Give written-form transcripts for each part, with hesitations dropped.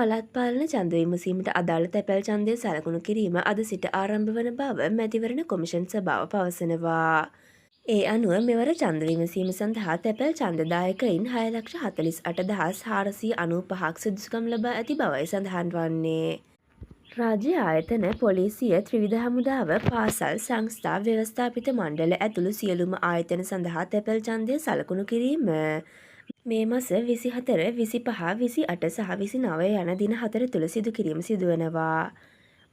පළාත් පාලන ඡන්ද විමසීමට අදාළ තැපැල් ඡන්දය සලකුණු කිරීම අද සිට ආරම්භ වන බව මැතිවරණ කොමිෂන් සභාව පවසනවා. ඒ අනුව මෙවර ඡන්ද විමසීම සඳහා තැපැල් ඡන්දදායකයින් 6,48,495ක් සුදුසුකම් ලබා ඇති බවයි සඳහන් වන්නේ. රාජ්‍ය ආයතන, පොලිසිය, ත්‍රිවිධ හමුදාව, පාසල්, සංස්ථා, ව්‍යවස්ථාපිත මණ්ඩල ඇතුළු සියලුම ආයතන සඳහා තැපැල් ඡන්දය සලකුණු කිරීම මේ මස 24, 25, 28 සහ 29 යන දින 4 තුළ සිදු කිරීම සිදුවනවා.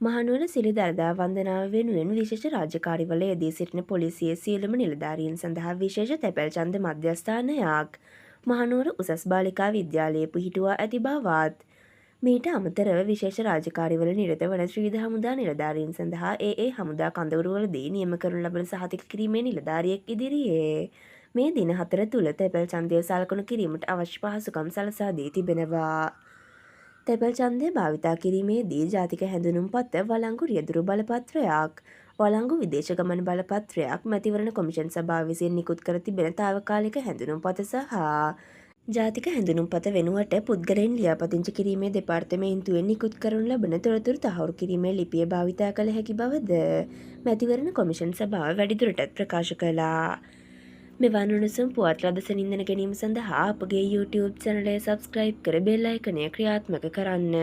මහනුවර සිරි දළදා වන්දනාව වෙනුවෙන් විශේෂ රාජකාරිවල යෙදී සිටින පොලිසියේ සියලුම නිලධාරීන් සඳහා විශේෂ තැපැල් ඡන්ද මධ්‍යස්ථානයක් මහනුවර උසස් බාලිකා විද්‍යාලයේ පිහිටුවා ඇති බවත් මීට අමතරව විශේෂ රාජකාරිවල නිරත වන ත්‍රිවිධ හමුදා නිලධාරීන් සඳහා ඒ හමුදා කඳවුරුවලදී නියම කරනු ලබන සහතික කිරීමේ නිලධාරියෙක් ඉදිරියේ මේ දින 4 තුළ තැපැල් ඡන්දය සලකුණු කිරීමට අවශ්‍ය පහසුකම් සලසා දී තිබෙනවා. තැපැල් ඡන්දය භාවිතා කිරීමේදී ජාතික හැඳුනුම්පත, වළංගු රියැදුරු බලපත්‍රයක්, වළංගු විදේශ ගමන බලපත්‍රයක්, මැතිවරණ කොමිෂන් සභාව විසින් නිකුත් කර තිබෙන තාවකාලික හැඳුනුම්පත සහ ජාතික හැඳුනුම්පත වෙනුවට පුද්ගලයන් ලියාපදිංචි කිරීමේ දෙපාර්තමේන්තුවෙන් නිකුත් කරනු ලබන තොරතුරු තහවුරු කිරීමේ ලිපිය භාවිතා කළ හැකි බවද මැතිවරණ කොමිෂන් සභාව වැඩිදුරටත් ප්‍රකාශ කළා. මෙවන් උණුසුම් පුවත් රදසනින් දැන ගැනීම සඳහා අපගේ YouTube චැනලය සබ්ස්ක්‍රයිබ් කර බෙල් අයිකනය ක්‍රියාත්මක කරන්න.